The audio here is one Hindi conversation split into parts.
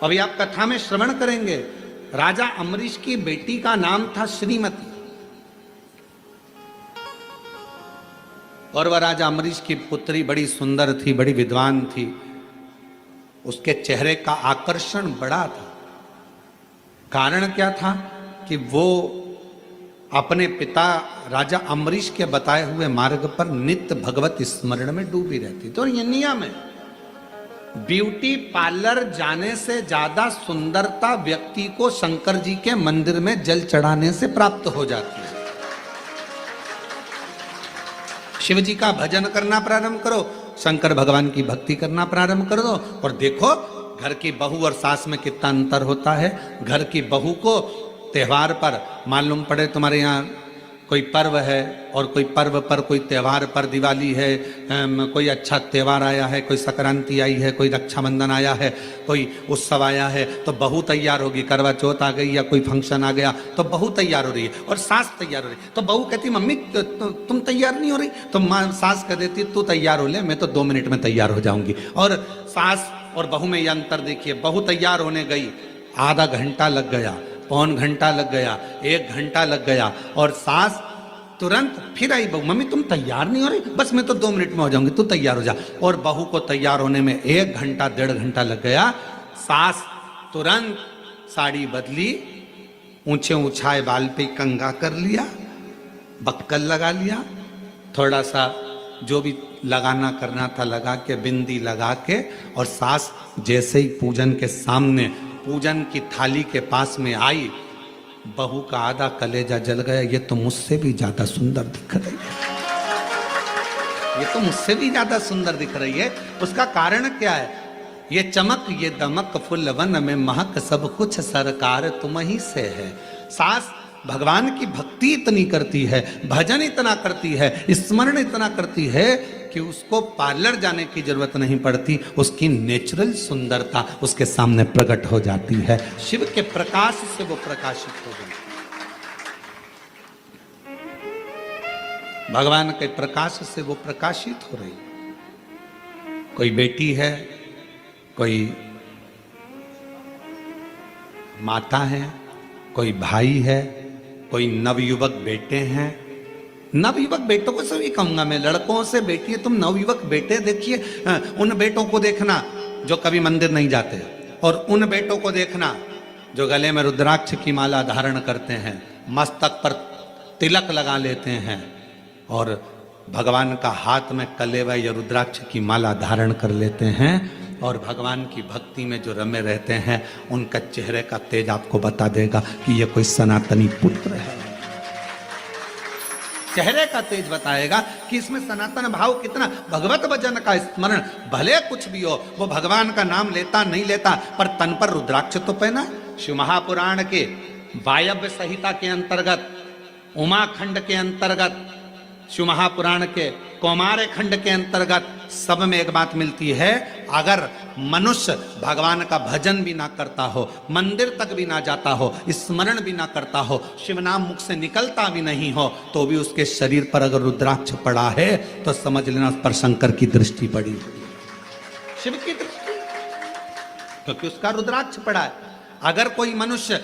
अभी आप कथा में श्रवण करेंगे, राजा अम्बरीश की बेटी का नाम था श्रीमती, और वह राजा अम्बरीश की पुत्री बड़ी सुंदर थी, बड़ी विद्वान थी। उसके चेहरे का आकर्षण बड़ा था। कारण क्या था कि वो अपने पिता राजा अम्बरीश के बताए हुए मार्ग पर नित्य भगवत स्मरण में डूबी रहती। तो ये नियम है, ब्यूटी पार्लर जाने से ज्यादा सुंदरता व्यक्ति को शंकर जी के मंदिर में जल चढ़ाने से प्राप्त हो जाती है। शिव जी का भजन करना प्रारंभ करो, शंकर भगवान की भक्ति करना प्रारंभ कर दो, और देखो घर की बहू और सास में कितना अंतर होता है। घर की बहू को त्योहार पर मालूम पड़े तुम्हारे यहाँ कोई पर्व है, और कोई पर्व पर, कोई त्योहार पर, दिवाली है, कोई अच्छा त्योहार आया है, कोई संक्रांति आई है, कोई रक्षाबंधन आया है, कोई उत्सव आया है, तो बहू तैयार होगी। करवा चौथ आ गई या कोई फंक्शन आ गया तो बहू तैयार हो रही है और सास तैयार हो रही है। तो बहू कहती मम्मी तुम तैयार नहीं हो रही, तो सास कह देती तू तैयार हो ले, मैं तो 2 मिनट में तैयार हो जाऊंगी। और सास और बहू में यह अंतर देखिए, बहू तैयार होने गई, आधा घंटा लग गया, पौन घंटा लग गया, 1 घंटा लग गया, और सास तुरंत फिर आई, बहू मम्मी तुम तैयार नहीं हो रही, बस मैं तो 2 मिनट में हो जाऊंगी, तू तैयार हो जा। और बहू को तैयार होने में 1 घंटा 1.5 घंटा लग गया। सास तुरंत साड़ी बदली, ऊंचे ऊंचाए बाल पे कंघा कर लिया, बक्कल लगा लिया, थोड़ा सा जो भी लगाना करना था लगा के, बिंदी लगा के, और सास जैसे ही पूजन के सामने, पूजन की थाली के पास में आई, बहू का आधा कलेजा जल गया। ये तो मुझसे भी ज्यादा सुंदर दिख रही है, ये तो मुझसे भी ज्यादा सुंदर दिख रही है। उसका कारण क्या है? ये चमक, ये दमक, फुलवन में महक, सब कुछ सरकार तुम ही से है। सास भगवान की भक्ति इतनी करती है, भजन इतना करती है, स्मरण इतना करती है कि उसको पार्लर जाने की जरूरत नहीं पड़ती। उसकी नेचुरल सुंदरता उसके सामने प्रकट हो जाती है। शिव के प्रकाश से वो प्रकाशित हो गई, भगवान के प्रकाश से वो प्रकाशित हो रही। कोई बेटी है, कोई माता है, कोई भाई है, कोई नवयुवक बेटे हैं। नवयुवक बेटों को सभी कहूंगा मैं, लड़कों से बेटी है, तुम नवयुवक बेटे देखिए, उन बेटों को देखना जो कभी मंदिर नहीं जाते, और उन बेटों को देखना जो गले में रुद्राक्ष की माला धारण करते हैं, मस्तक पर तिलक लगा लेते हैं, और भगवान का हाथ में कलेवा या रुद्राक्ष की माला धारण कर लेते हैं, और भगवान की भक्ति में जो रमे रहते हैं, उनका चेहरे का तेज आपको बता देगा कि ये कोई सनातनी पुत्र है। चेहरे का तेज बताएगा कि इसमें सनातन भाव कितना। भगवत भजन का स्मरण भले कुछ भी हो, वो भगवान का नाम लेता नहीं लेता, पर तन पर रुद्राक्ष तो पहना। शिव महापुराण के वायव्य संहिता के अंतर्गत, उमाखंड के अंतर्गत, शिव महापुराण के कौमार खंड के अंतर्गत, सब में एक बात मिलती है, अगर मनुष्य भगवान का भजन भी ना करता हो, मंदिर तक भी ना जाता हो, स्मरण भी ना करता हो, शिव नाम मुख से निकलता भी नहीं हो, तो भी उसके शरीर पर अगर रुद्राक्ष पड़ा है तो समझ लेना उस पर शंकर की दृष्टि पड़ी, शिव की दृष्टि, क्योंकि उसका रुद्राक्ष पड़ा है। अगर कोई मनुष्य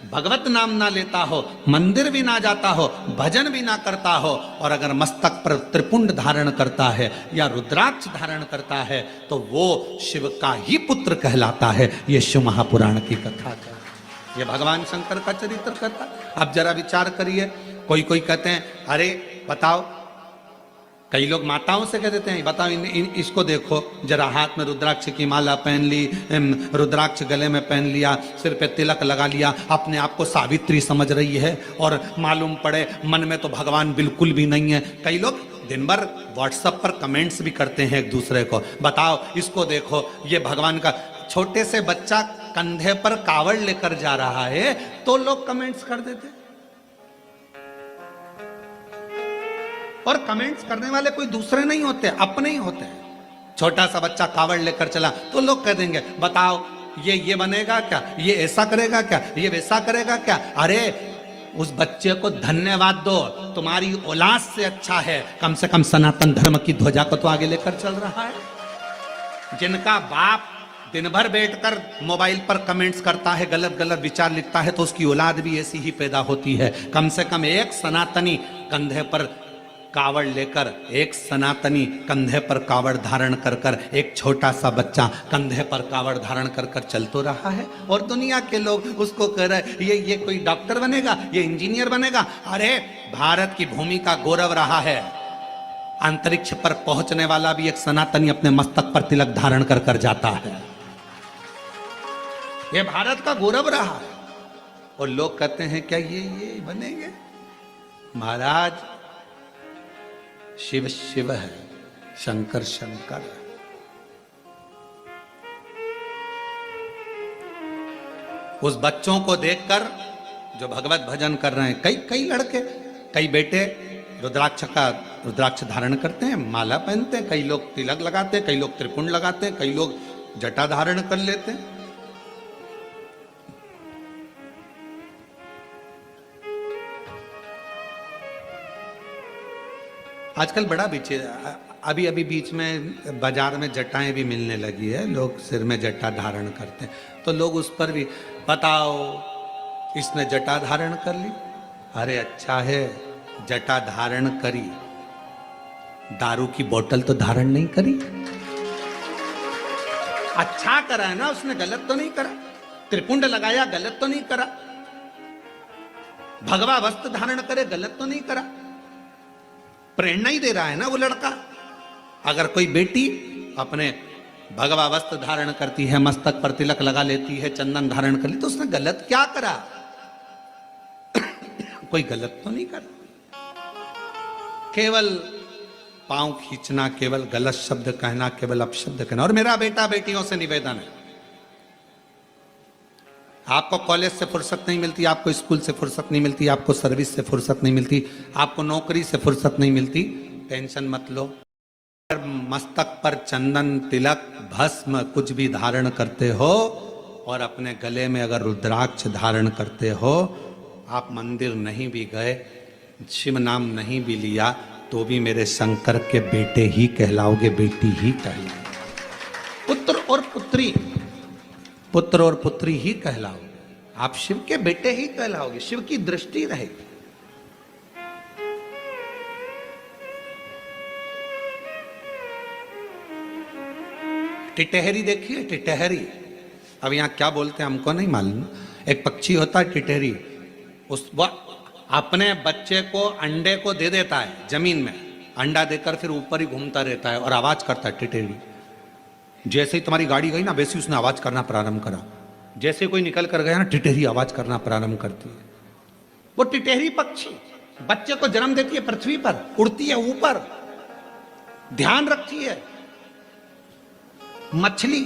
भगवत नाम ना लेता हो, मंदिर भी ना जाता हो, भजन भी ना करता हो, और अगर मस्तक पर त्रिपुंड धारण करता है या रुद्राक्ष धारण करता है, तो वो शिव का ही पुत्र कहलाता है। ये शिव महापुराण की कथा है, ये भगवान शंकर का चरित्र कथा। अब जरा विचार करिए, कोई कहते हैं अरे बताओ, कई लोग माताओं से कह देते हैं बताओ इसको देखो जरा, हाथ में रुद्राक्ष की माला पहन ली, रुद्राक्ष गले में पहन लिया, सिर पे तिलक लगा लिया, अपने आप को सावित्री समझ रही है, और मालूम पड़े मन में तो भगवान बिल्कुल भी नहीं है। कई लोग दिन भर व्हाट्सएप पर कमेंट्स भी करते हैं एक दूसरे को, बताओ इसको देखो, ये भगवान का। छोटे से बच्चा कंधे पर कावड़ लेकर जा रहा है तो लोग कमेंट्स कर देते, और कमेंट्स करने वाले कोई दूसरे नहीं होते, अपने ही होते हैं। छोटा सा बच्चा कावड़ लेकर चला तो लोग कह देंगे बताओ ये बनेगा क्या, ये ऐसा करेगा क्या, ये वैसा करेगा क्या। अरे उस बच्चे को धन्यवाद दो, तुम्हारी औलाद से अच्छा है, कम से कम सनातन धर्म की ध्वजा को तो आगे लेकर चल रहा है। जिनका बाप दिन भर बैठकर मोबाइल पर कमेंट्स करता है, गलत गलत विचार लिखता है, तो उसकी औलाद भी ऐसी ही पैदा होती है। कम से कम एक सनातनी कंधे पर कावड़ लेकर, एक सनातनी कंधे पर कावड़ धारण कर कर, एक छोटा सा बच्चा कंधे पर कावड़ धारण कर कर चल तो रहा है, और दुनिया के लोग उसको कह रहे ये कोई डॉक्टर बनेगा, ये इंजीनियर बनेगा। अरे भारत की भूमि का गौरव रहा है, अंतरिक्ष पर पहुंचने वाला भी एक सनातनी अपने मस्तक पर तिलक धारण कर कर जाता है। यह भारत का गौरव रहा है, और लोग कहते हैं क्या ये बनेंगे? महाराज, शिव शिव है, शंकर शंकर है। उस बच्चों को देखकर जो भगवत भजन कर रहे हैं, कई लड़के, कई बेटे रुद्राक्ष धारण करते हैं, माला पहनते हैं, कई लोग तिलक लगाते हैं, कई लोग त्रिपुंड लगाते हैं, कई लोग जटा धारण कर लेते हैं। आजकल बड़ा अभी बीच में बाजार में जटाएं भी मिलने लगी है, लोग सिर में जटा धारण करते हैं, तो लोग उस पर भी बताओ इसने जटा धारण कर ली। अरे अच्छा है, जटा धारण करी, दारू की बोतल तो धारण नहीं करी। अच्छा करा है ना उसने, गलत तो नहीं करा। त्रिपुंड लगाया, गलत तो नहीं करा। भगवा वस्त्र धारण करे, गलत तो नहीं करा। प्रेरणा ही दे रहा है ना वो लड़का। अगर कोई बेटी अपने भगवा वस्त्र धारण करती है, मस्तक पर तिलक लगा लेती है, चंदन धारण कर ली, तो उसने गलत क्या करा? कोई गलत तो नहीं करा। केवल पांव खींचना, केवल गलत शब्द कहना, केवल अपशब्द कहना। और मेरा बेटा बेटियों से निवेदन है, आपको कॉलेज से फुर्सत नहीं मिलती, आपको स्कूल से फुर्सत नहीं मिलती, आपको सर्विस से फुर्सत नहीं मिलती, आपको नौकरी से फुर्सत नहीं मिलती, टेंशन मत लो। मस्तक पर चंदन, तिलक, भस्म कुछ भी धारण करते हो, और अपने गले में अगर रुद्राक्ष धारण करते हो, आप मंदिर नहीं भी गए, शिव नाम नहीं भी लिया, तो भी मेरे शंकर के बेटे ही कहलाओगे, बेटी ही कहलाओगे। पुत्र और पुत्री ही कहलाओगे, आप शिव के बेटे ही कहलाओगे, शिव की दृष्टि रहेगी। टिटहरी देखिए, टिटहरी, अब यहां क्या बोलते हैं हमको नहीं मालूम। एक पक्षी होता है टिटहरी, वह अपने बच्चे को अंडे को दे देता है जमीन में, अंडा देकर फिर ऊपर ही घूमता रहता है और आवाज करता है टिटहरी। जैसे ही तुम्हारी गाड़ी गई ना, वैसे उसने आवाज करना प्रारंभ करा। जैसे कोई निकल कर गया ना, टिटहरी आवाज करना प्रारंभ करती है। वो टिटहरी पक्षी बच्चे को जन्म देती है, पृथ्वी पर उड़ती है ऊपर, ध्यान रखती है। मछली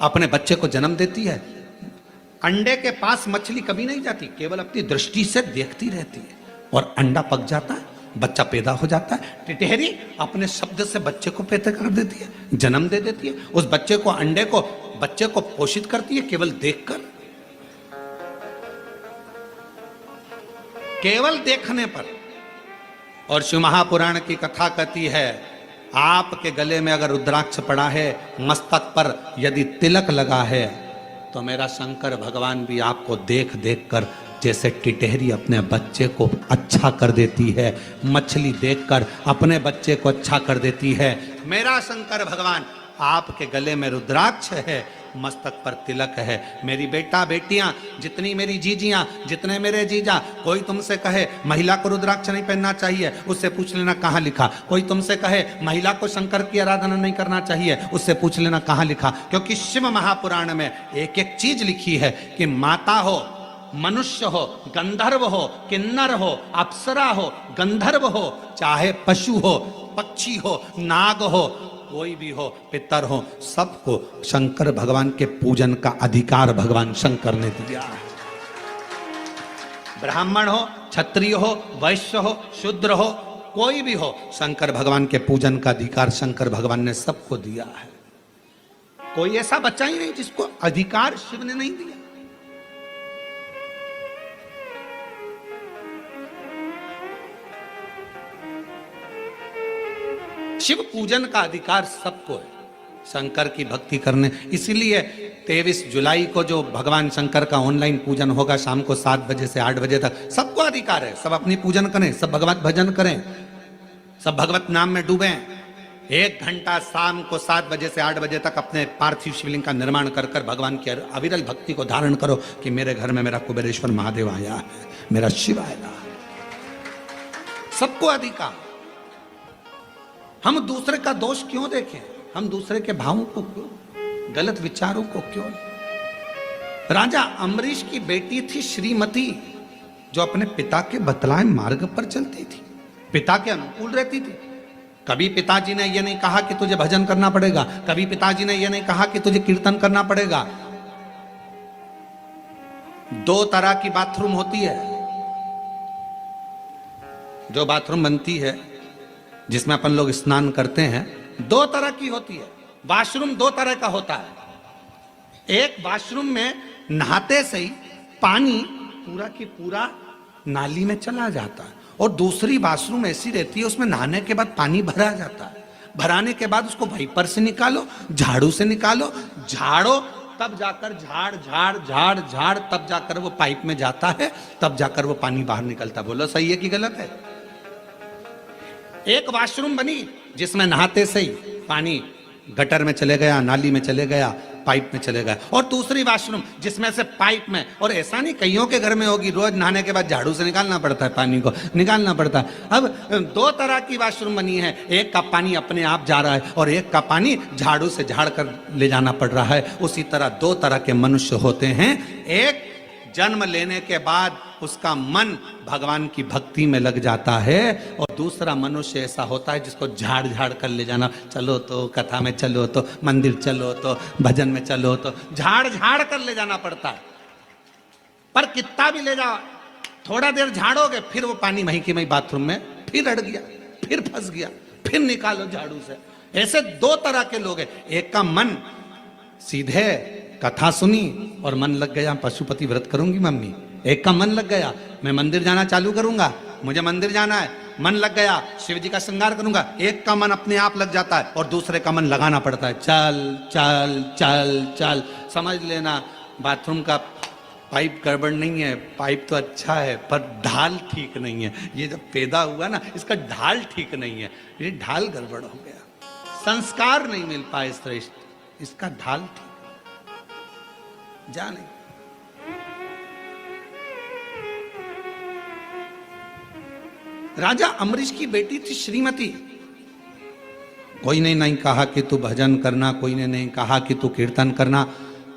अपने बच्चे को जन्म देती है, अंडे के पास मछली कभी नहीं जाती, केवल अपनी दृष्टि से देखती रहती है, और अंडा पक जाता है, बच्चा पैदा हो जाता है। टिटहरी अपने शब्द से बच्चे को पैदा कर देती है, जन्म दे देती है, उस बच्चे को, अंडे को, बच्चे को पोषित करती है केवल देखकर, केवल देखने पर। और शिव महापुराण की कथा कहती है, आपके गले में अगर रुद्राक्ष पड़ा है, मस्तक पर यदि तिलक लगा है, तो मेरा शंकर भगवान भी आपको देख देख कर, जैसे टिटहरी अपने बच्चे को अच्छा कर देती है, मछली देखकर अपने बच्चे को अच्छा कर देती है, मेरा शंकर भगवान आपके गले में रुद्राक्ष है, मस्तक पर तिलक है। मेरी बेटा बेटियां, जितनी मेरी जीजियां, जितने मेरे जीजा, कोई तुमसे कहे महिला को रुद्राक्ष नहीं पहनना चाहिए, उससे पूछ लेना कहाँ लिखा। कोई तुमसे कहे महिला को शंकर की आराधना नहीं करना चाहिए, उससे पूछ लेना कहाँ लिखा। क्योंकि शिव महापुराण में एक एक चीज लिखी है कि माता हो, मनुष्य हो, गंधर्व हो, किन्नर हो, अप्सरा हो, गंधर्व हो, चाहे पशु हो, पक्षी हो, नाग हो, कोई भी हो, पितर हो, सबको शंकर भगवान के पूजन का अधिकार भगवान शंकर ने दिया है। ब्राह्मण हो, क्षत्रिय हो, वैश्य हो, शूद्र हो, कोई भी हो, शंकर भगवान के पूजन का अधिकार शंकर भगवान ने सबको दिया है। कोई ऐसा बच्चा ही नहीं जिसको अधिकार शिव ने नहीं दिया। शिव पूजन का अधिकार सबको है। शंकर की भक्ति करने। इसीलिए 23 जुलाई को जो भगवान शंकर का ऑनलाइन पूजन होगा शाम को 7 बजे से 8 बजे तक, सबको अधिकार है, सब अपनी पूजन करें, सब भगवत भजन करें, सब भगवत नाम में डूबे। 1 घंटा शाम को 7 बजे से 8 बजे तक अपने पार्थिव शिवलिंग का निर्माण कर कर भगवान की अविरल भक्ति को धारण करो कि मेरे घर में मेरा कुबेरेश्वर महादेव आया है, मेरा शिव आया है। सबको अधिकार। हम दूसरे का दोष क्यों देखें? हम दूसरे के भावों को क्यों, गलत विचारों को क्यों? राजा अम्बरीश की बेटी थी श्रीमती, जो अपने पिता के बतलाए मार्ग पर चलती थी, पिता के अनुकूल रहती थी। कभी पिताजी ने यह नहीं कहा कि तुझे भजन करना पड़ेगा, कभी पिताजी ने यह नहीं कहा कि तुझे कीर्तन करना पड़ेगा। 2 तरह की बाथरूम होती है, जो बाथरूम बनती है जिसमें अपन लोग स्नान करते हैं, 2 तरह की होती है। वॉशरूम 2 तरह का होता है। एक वॉशरूम में नहाते से ही पानी पूरा की पूरा नाली में चला जाता है, और दूसरी वॉशरूम ऐसी रहती है उसमें नहाने के बाद पानी भरा जाता है। भराने के बाद उसको वाइपर से निकालो, झाड़ू से निकालो, झाड़ो, तब जाकर झाड़ झाड़ झाड़ झाड़ तब जाकर वो पाइप में जाता है, तब जाकर वो पानी बाहर निकलता। बोलो सही है कि गलत है? एक वॉशरूम बनी जिसमें नहाते से ही पानी गटर में चले गया, नाली में चले गया, पाइप में चले गया, और दूसरी वॉशरूम जिसमें से पाइप में, और ऐसा नहीं कईयों के घर में होगी, रोज नहाने के बाद झाड़ू से निकालना पड़ता है, पानी को निकालना पड़ता है। अब 2 तरह की वॉशरूम बनी है, एक का पानी अपने आप जा रहा है और एक का पानी झाड़ू से झाड़ कर ले जाना पड़ रहा है। उसी तरह 2 तरह के मनुष्य होते हैं। एक जन्म लेने के बाद उसका मन भगवान की भक्ति में लग जाता है, और दूसरा मनुष्य ऐसा होता है जिसको झाड़ झाड़ कर ले जाना, चलो तो कथा में, चलो तो मंदिर, चलो तो भजन में, चलो तो झाड़ झाड़ कर ले जाना पड़ता है। पर कितना भी ले जाओ, थोड़ा देर झाड़ोगे फिर वो पानी वहीं की वहीं बाथरूम में फिर अड़ गया, फिर फंस गया, फिर निकालो झाड़ू से। ऐसे 2 तरह के लोग हैं। एक का मन सीधे कथा सुनी और मन लग गया पशुपति व्रत करूंगी मम्मी, एक का मन लग गया मैं मंदिर जाना चालू करूंगा, मुझे मंदिर जाना है, मन लग गया शिव जी का श्रृंगार करूंगा। एक का मन अपने आप लग जाता है और दूसरे का मन लगाना पड़ता है, चल चल चल चल। समझ लेना बाथरूम का पाइप गड़बड़ नहीं है, पाइप तो अच्छा है पर ढाल ठीक नहीं है। ये जब पैदा हुआ ना, इसका ढाल ठीक नहीं है, ये ढाल गड़बड़ हो गया, संस्कार नहीं मिल पाए श्रेष्ठ, इसका ढाल ठीक जा नहीं। राजा अम्बरीश की बेटी थी श्रीमती। कोई ने नहीं कहा कि तू भजन करना, कोई ने नहीं कहा कि तू कीर्तन करना,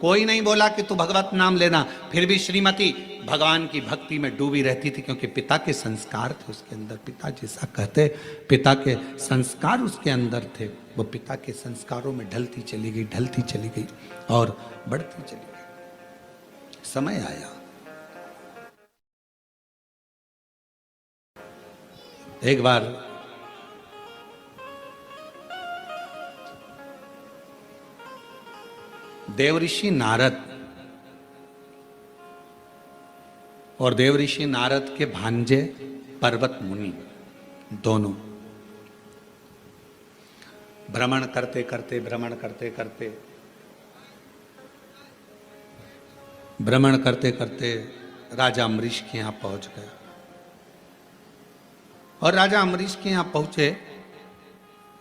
कोई नहीं बोला कि तू भगवत नाम लेना, फिर भी श्रीमती भगवान की भक्ति में डूबी रहती थी, क्योंकि पिता के संस्कार थे उसके अंदर। पिता जैसा कहते, पिता के संस्कार उसके अंदर थे। वो पिता के संस्कारों में ढलती चली गई, ढलती चली गई और बढ़ती चली गई। समय आया, एक बार देवऋषि नारद और देवऋषि नारद के भांजे पर्वत मुनि दोनों भ्रमण करते करते राजा अम्बरीश के यहां पहुंच गए। और राजा अम्बरीश के यहां पहुंचे,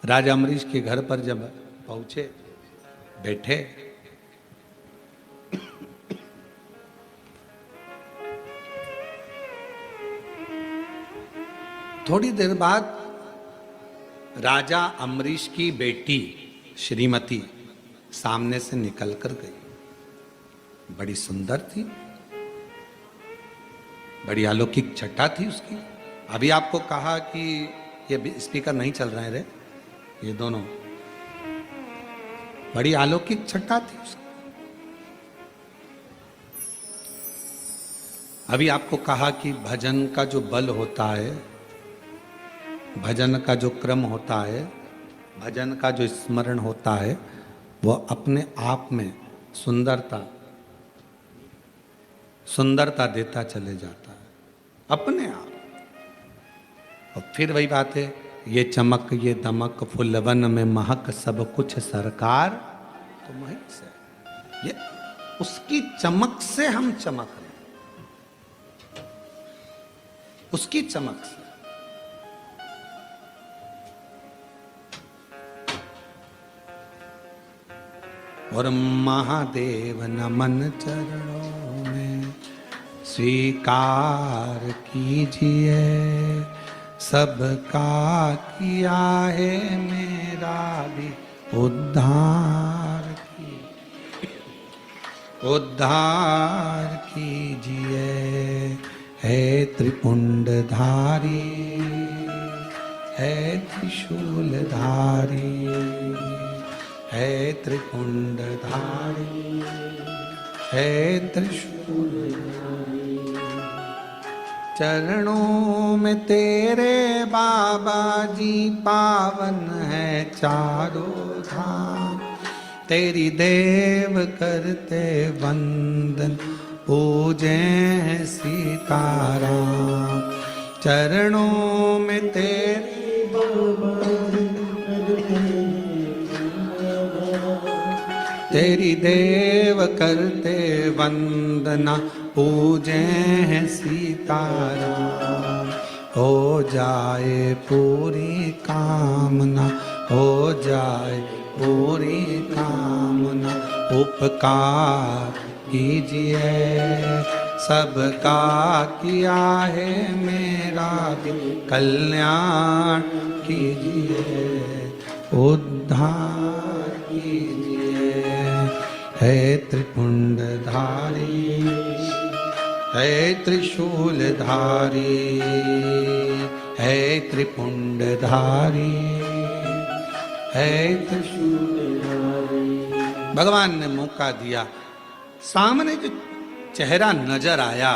राजा अम्बरीश के घर पर जब पहुंचे, बैठे, थोड़ी देर बाद राजा अम्बरीश की बेटी श्रीमती सामने से निकल कर गई। बड़ी सुंदर थी, बड़ी अलौकिक छटा थी उसकी। अभी आपको कहा कि ये स्पीकर नहीं चल रहे हैं रे, ये दोनों, बड़ी अलौकिक छटा थी उसकी। अभी आपको कहा कि भजन का जो बल होता है, भजन का जो क्रम होता है, भजन का जो स्मरण होता है, वो अपने आप में सुंदरता देता चले जाता है, अपने आप। और फिर वही बात है, ये चमक ये दमक फुलवन में महक सब कुछ सरकार तुम्हीं से। ये उसकी चमक से हम चमक रहे हैं, उसकी चमक से। और महादेव नमन चरणों में स्वीकार कीजिए, सबका किया है मेरा भी उद्धार कीजिए। है त्रिपुंडधारी, है त्रिशूलधारी, है त्रिपुंडधारी, है त्रिशूलधारी। चरणों में तेरे बाबा जी पावन है चारों धाम, तेरी देव करते वंदन पूजे हैं सीताराम। चरणों में तेरे बाबा तेरी देव करते वंदना पूजे हैं सीताराम। हो जाए पूरी कामना, हो जाए पूरी कामना, उपकार कीजिए, सबका किया है मेरा भी कल्याण कीजिए, उद्धार कीजिए। है त्रिपुंडधारी, है त्रिशूलधारी, है त्रिपुंडधारी, है त्रिशूलधारी। भगवान ने मौका दिया, सामने जो चेहरा नजर आया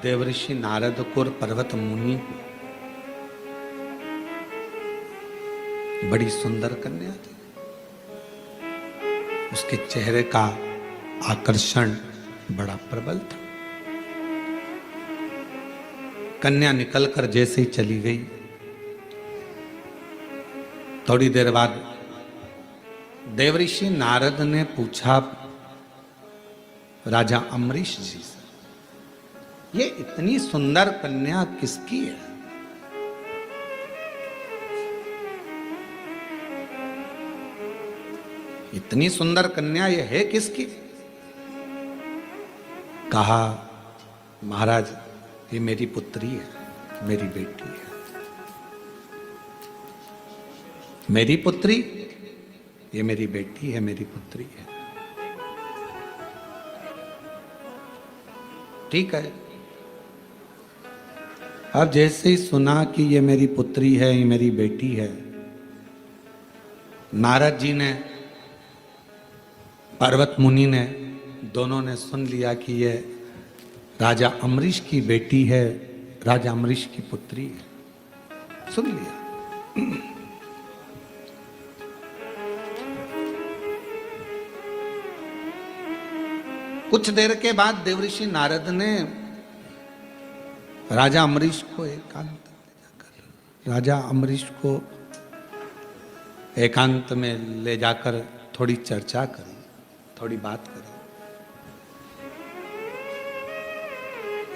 देवऋषि नारद को और पर्वत मुनि को, बड़ी सुंदर कन्या थी। उसके चेहरे का आकर्षण बड़ा प्रबल था। कन्या निकलकर जैसे ही चली गई, थोड़ी देर बाद देवऋषि नारद ने पूछा राजा अम्बरीश जी से, ये इतनी सुंदर कन्या किसकी है? इतनी सुंदर कन्या ये है किसकी? कहा, महाराज ये मेरी पुत्री है, मेरी बेटी है। मेरी पुत्री, ये मेरी बेटी है, मेरी पुत्री है। ठीक है। अब जैसे ही सुना कि ये मेरी पुत्री है, ये मेरी बेटी है, नारद जी ने, पर्वत मुनि ने, दोनों ने सुन लिया कि ये राजा अम्बरीश की बेटी है, राजा अम्बरीश की पुत्री है। सुन लिया। कुछ देर के बाद देवऋषि नारद ने राजा अम्बरीश को एकांत में जाकर, राजा अम्बरीश को एकांत में ले जाकर थोड़ी चर्चा करी, थोड़ी बात करी।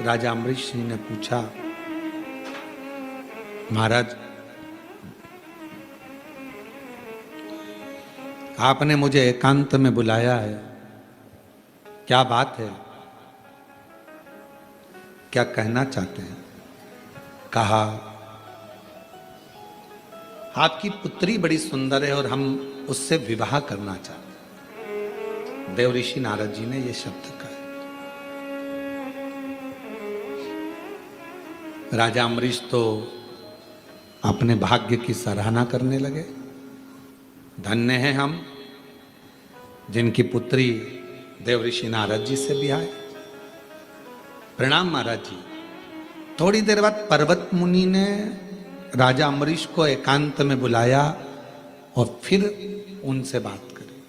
राजा अम्बरीश जी ने पूछा, महाराज आपने मुझे एकांत में बुलाया है, क्या बात है, क्या कहना चाहते हैं? कहा, आपकी पुत्री बड़ी सुंदर है और हम उससे विवाह करना चाहते हैं। देवऋषि नारद जी ने ये शब्द कहे। राजा अम्बरीश तो अपने भाग्य की सराहना करने लगे। धन्य हैं हम जिनकी पुत्री देवऋषि नारद जी से ब्याह। प्रणाम महाराज जी। थोड़ी देर बाद पर्वत मुनि ने राजा अम्बरीश को एकांत में बुलाया और फिर उनसे बात करी।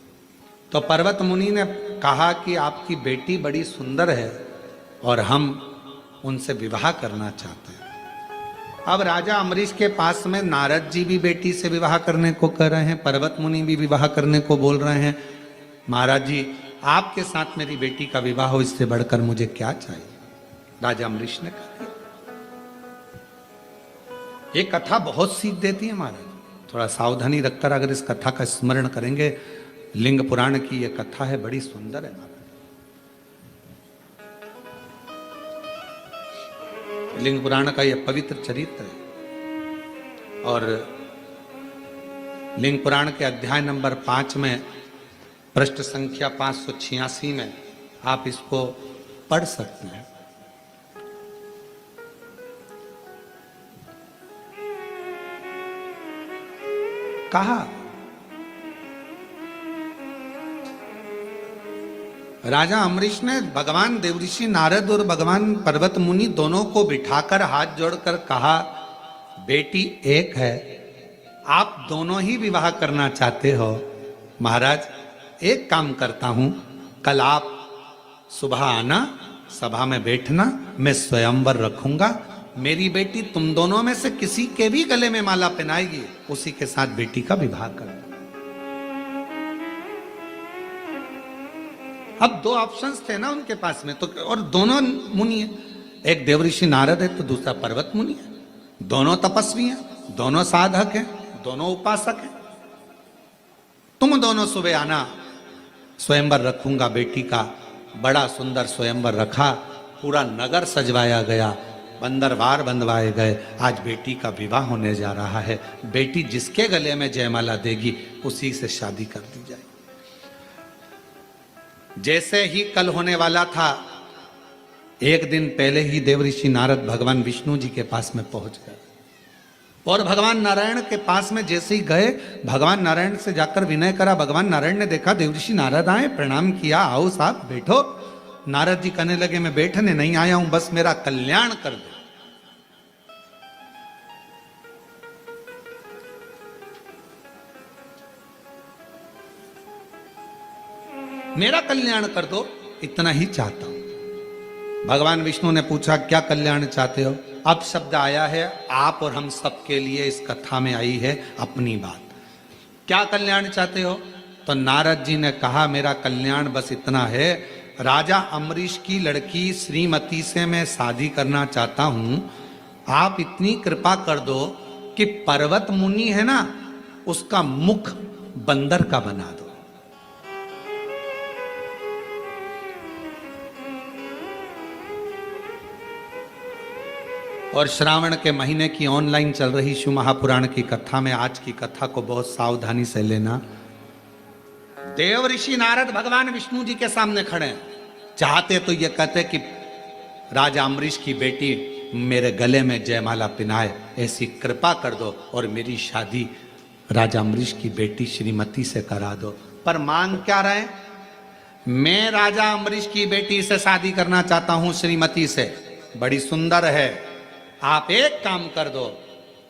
तो पर्वत मुनि ने कहा कि आपकी बेटी बड़ी सुंदर है और हम उनसे विवाह करना चाहते हैं। अब राजा अम्बरीश के पास में नारद जी भी बेटी से विवाह करने को कह रहे हैं, पर्वत मुनि भी विवाह करने को बोल रहे हैं। महाराज जी, आपके साथ मेरी बेटी का विवाह हो, इससे बढ़कर मुझे क्या चाहिए? राजा अम्बरीश ने कहा। ये कथा बहुत सीख देती है महाराज, थोड़ा सावधानी रखकर अगर इस कथा का स्मरण करेंगे। लिंग पुराण की ये कथा है, बड़ी सुंदर है महाराज। लिंग पुराण का यह पवित्र चरित्र है और लिंग पुराण के अध्याय नंबर 5 में पृष्ठ संख्या 586 में आप इसको पढ़ सकते हैं। कहा राजा अम्बरीश ने भगवान देवऋषि नारद और भगवान पर्वत मुनि दोनों को बिठाकर हाथ जोड़कर कहा, बेटी एक है, आप दोनों ही विवाह करना चाहते हो। महाराज, एक काम करता हूं, कल आप सुबह आना, सभा में बैठना, मैं स्वयंवर रखूंगा। मेरी बेटी तुम दोनों में से किसी के भी गले में माला पहनाएगी, उसी के साथ बेटी का विवाह कर। अब दो ऑप्शंस थे ना उनके पास में, तो और दोनों मुनि है, एक देवऋषि नारद है तो दूसरा पर्वत मुनि है। दोनों तपस्वी हैं, दोनों साधक हैं, दोनों उपासक हैं। तुम दोनों सुबह आना, स्वयंवर रखूंगा बेटी का। बड़ा सुंदर स्वयंवर रखा, पूरा नगर सजवाया गया, बंदरवार बंधवाए गए। आज बेटी का विवाह होने जा रहा है। बेटी जिसके गले में जयमाला देगी उसी से शादी कर दी जाए। जैसे ही कल होने वाला था, एक दिन पहले ही देवऋषि नारद भगवान विष्णु जी के पास में पहुंच गए और भगवान नारायण के पास में जैसे ही गए, भगवान नारायण से जाकर विनय करा। भगवान नारायण ने देखा देवऋषि नारद आए, प्रणाम किया, आओ साहब बैठो। नारद जी कहने लगे, मैं बैठने नहीं आया हूं, बस मेरा कल्याण कर दो। मेरा कल्याण कर दो, इतना ही चाहता हूं। भगवान विष्णु ने पूछा, क्या कल्याण चाहते हो? अब शब्द आया है, आप और हम सबके लिए इस कथा में आई है अपनी बात। क्या कल्याण चाहते हो? तो नारद जी ने कहा, मेरा कल्याण बस इतना है, राजा अम्बरीश की लड़की श्रीमती से मैं शादी करना चाहता हूं। आप इतनी कृपा कर दो कि पर्वत मुनि है ना, उसका मुख बंदर का बना दो। और श्रावण के महीने की ऑनलाइन चल रही शिव महापुराण की कथा में आज की कथा को बहुत सावधानी से लेना। देव ऋषि नारद भगवान विष्णु जी के सामने खड़े हैं। चाहते तो ये कहते कि राजा अम्बरीश की बेटी मेरे गले में जयमाला पिनाए, ऐसी कृपा कर दो और मेरी शादी राजा अम्बरीश की बेटी श्रीमती से करा दो। पर मांग क्या रहे? मैं राजा अम्बरीश की बेटी से शादी करना चाहता हूं, श्रीमती से, बड़ी सुंदर है। आप एक काम कर दो,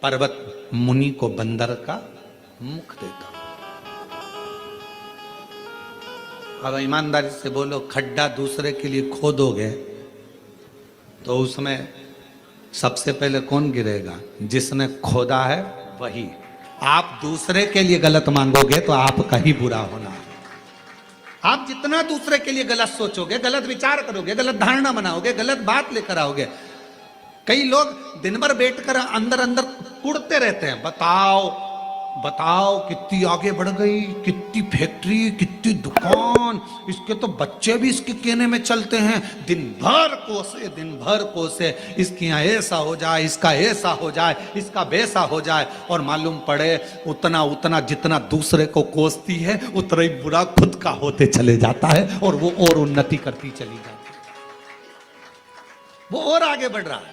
पर्वत मुनि को बंदर का मुख देता। अब ईमानदारी से बोलो, खड्डा दूसरे के लिए खोदोगे तो उसमें सबसे पहले कौन गिरेगा? जिसने खोदा है वही। आप दूसरे के लिए गलत मांगोगे तो आपका ही बुरा होना। आप जितना दूसरे के लिए गलत सोचोगे, गलत विचार करोगे, गलत धारणा बनाओगे, गलत बात लेकर आओगे। कई लोग दिन भर बैठकर अंदर अंदर कुड़ते रहते हैं, बताओ बताओ कितनी आगे बढ़ गई, कितनी फैक्ट्री, कितनी दुकान, इसके तो बच्चे भी इसके कहने में चलते हैं। दिन भर कोसे, इसके यहाँ ऐसा हो जाए, इसका ऐसा हो जाए, इसका वैसा हो जाए। और मालूम पड़े उतना जितना दूसरे को कोसती है उतना ही बुरा खुद का होते चले जाता है और वो और उन्नति करती चली जाती है, वो और आगे बढ़ रहा है।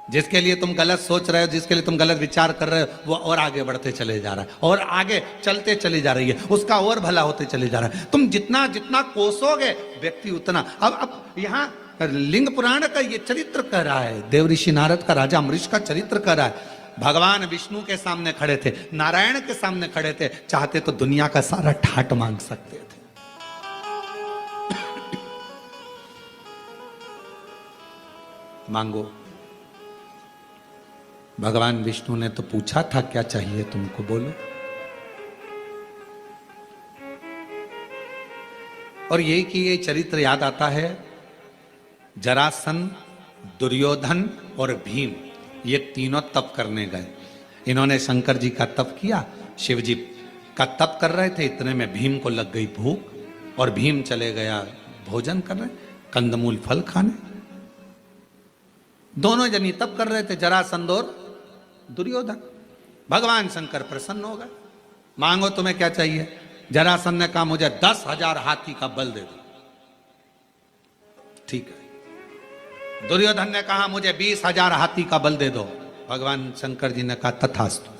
जिसके लिए तुम गलत सोच रहे हो, जिसके लिए तुम गलत विचार कर रहे हो, वो और आगे बढ़ते चले जा रहा है और आगे चलते चली जा रही है, उसका और भला होते चले जा रहा है। तुम जितना जितना कोसोगे व्यक्ति उतना। अब यहाँ लिंग पुराण का ये चरित्र कह रहा है, देवऋषि नारद का राजा अम्बरीश का चरित्र कह रहा है। भगवान विष्णु के सामने खड़े थे, नारायण के सामने खड़े थे, चाहते तो दुनिया का सारा ठाट मांग सकते थे। मांगो। भगवान विष्णु ने तो पूछा था क्या चाहिए तुमको, बोलो। और यही कि ये चरित्र याद आता है, जरासंध, दुर्योधन और भीम, ये तीनों तप करने गए। इन्होंने शंकर जी का तप किया, शिव जी का तप कर रहे थे, इतने में भीम को लग गई भूख और भीम चले गया भोजन करने, कंदमूल फल खाने। दोनों जनी तप कर रहे थे, जरासंध और दुर्योधन। भगवान शंकर प्रसन्न हो गए, मांगो तुम्हें क्या चाहिए। जरासंध ने कहा मुझे 10,000 हाथी का बल दे दो। ठीक है। दुर्योधन ने कहा मुझे 20,000 हाथी का बल दे दो। भगवान शंकर जी ने कहा तथास्तु।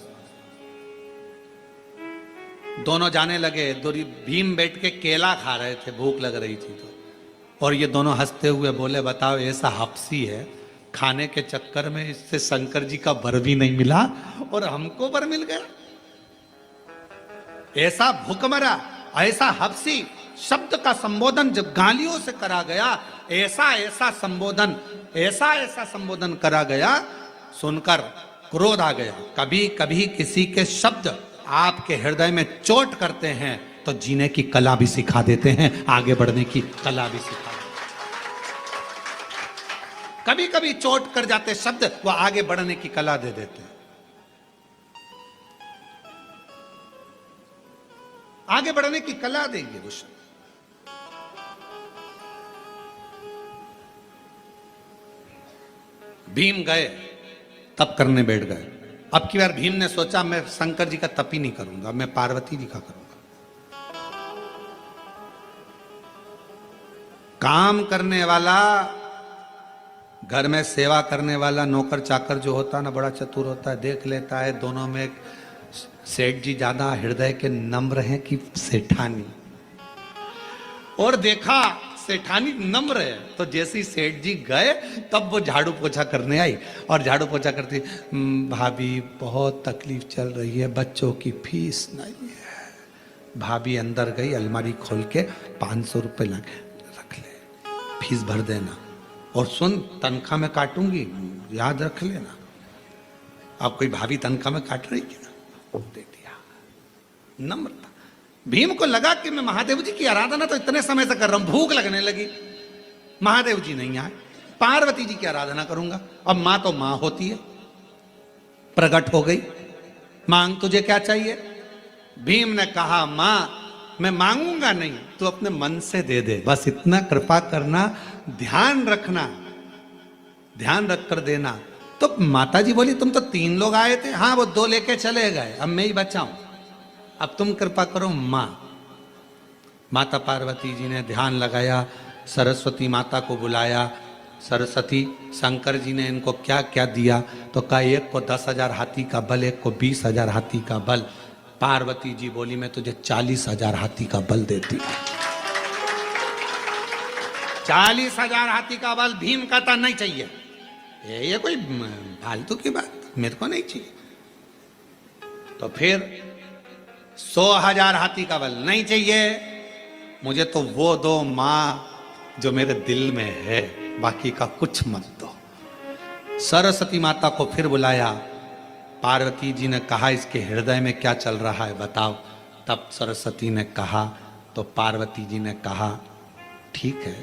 दोनों जाने लगे। भीम बैठ के केला खा रहे थे, भूख लग रही थी तो, और ये दोनों हंसते हुए बोले बताओ ऐसा हपसी है, खाने के चक्कर में इससे शंकर जी का वर भी नहीं मिला और हमको वर मिल गया। ऐसा भूखमरा, ऐसा हपसी शब्द का संबोधन जब गालियों से करा गया, ऐसा ऐसा संबोधन करा गया, सुनकर क्रोध आ गया। कभी कभी किसी के शब्द आपके हृदय में चोट करते हैं तो जीने की कला भी सिखा देते हैं, आगे बढ़ने की कला भी सिखा देते हैं। कभी कभी चोट कर जाते शब्द वो आगे बढ़ने की कला दे देते हैं, आगे बढ़ने की कला देंगे वो शब्द। भीम गए, तप करने बैठ गए। अब की बार भीम ने सोचा मैं शंकर जी का तप ही नहीं करूंगा, मैं पार्वती जी का करूंगा। काम करने वाला, घर में सेवा करने वाला नौकर चाकर जो होता है ना, बड़ा चतुर होता है, देख लेता है दोनों में सेठ जी ज्यादा हृदय के नम्र हैं कि सेठानी, और देखा सेठानी नम्र है तो जैसे ही सेठ जी गए तब वो झाड़ू पोछा करने आई, और झाड़ू पोछा करती, भाभी बहुत तकलीफ चल रही है, बच्चों की फीस नहीं है। भाभी अंदर गई, अलमारी खोल के 500 रुपए रख ले, फीस भर देना, और सुन तनख्वाह में काटूंगी, याद रख लेना। अब कोई भाभी तनख्वाह में काट रही क्या, दे दिया। नम्रता। भीम को लगा कि मैं महादेव जी की आराधना तो इतने समय से कर रहा हूं, भूख लगने लगी, महादेव जी नहीं आए, पार्वती जी की आराधना करूंगा। अब मां तो मां होती है, प्रकट हो गई, मांग तुझे क्या चाहिए। भीम ने कहा मां मैं मांगूंगा नहीं, तू अपने मन से दे दे, बस इतना कृपा करना, ध्यान रखना, ध्यान रख कर देना। तो माता जी बोली तुम तो 3 लोग आए थे, हाँ वो 2 लेके चले गए, अब मैं ही बचा हूं, अब तुम कृपा करो मां। माता पार्वती जी ने ध्यान लगाया, सरस्वती माता को बुलाया। सरस्वती, शंकर जी ने इनको क्या क्या दिया, तो कहा एक को 10,000 हाथी का बल, एक को 20,000 हाथी का बल। पार्वती जी बोली मैं तुझे 40,000 हाथी का बल देती हूं। 40,000 हाथी का बल। भीम कहता नहीं चाहिए, ये कोई फालतू की बात, मेरे को नहीं चाहिए। तो फिर 100,000 हाथी का बल नहीं चाहिए, मुझे तो वो दो मां जो मेरे दिल में है, बाकी का कुछ मत दो। सरस्वती माता को फिर बुलाया। पार्वती जी ने कहा इसके हृदय में क्या चल रहा है बताओ। तब सरस्वती ने कहा, तो पार्वती जी ने कहा ठीक है,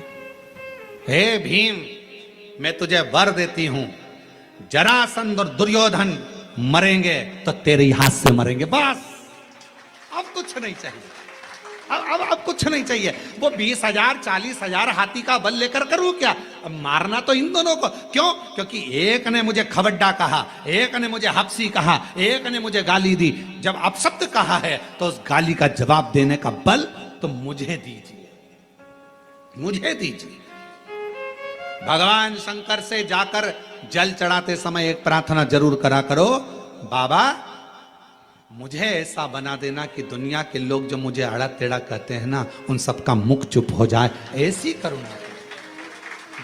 हे भीम मैं तुझे वर देती हूं, जरासंध और दुर्योधन मरेंगे तो तेरे हाथ से मरेंगे, बस अब कुछ नहीं चाहिए, अब कुछ नहीं चाहिए। वो 20,000 40,000 हाथी का बल लेकर करूं क्या, अब मारना तो इन दोनों को। क्यों? क्योंकि एक ने मुझे खवड्डा कहा, एक ने मुझे हपसी कहा, एक ने मुझे गाली दी। जब अपशब्द कहा है तो उस गाली का जवाब देने का बल तो मुझे दीजिए, मुझे दीजिए। भगवान शंकर से जाकर जल चढ़ाते समय एक प्रार्थना जरूर करा करो, बाबा मुझे ऐसा बना देना कि दुनिया के लोग जो मुझे आड़ा टेढ़ा कहते हैं ना, उन सबका मुख चुप हो जाए, ऐसी करुणा।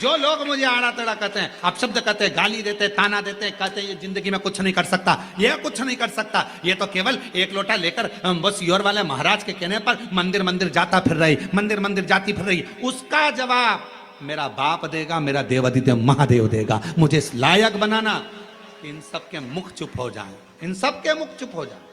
जो लोग मुझे आड़ा टेढ़ा कहते हैं, अपशब्द कहते हैं, गाली देते हैं, ताना देते हैं, कहते हैं ये जिंदगी में कुछ नहीं कर सकता, ये कुछ नहीं कर सकता, ये तो केवल एक लोटा लेकर बस योर वाले महाराज के कहने पर मंदिर मंदिर जाता फिर रही, मंदिर मंदिर जाती फिर रही, उसका जवाब मेरा बाप देगा, मेरा देवादिदेव महादेव देगा। मुझे इस लायक बनाना, कि इन सब के मुख चुप हो जाएं, इन सब के मुख चुप हो जाएं।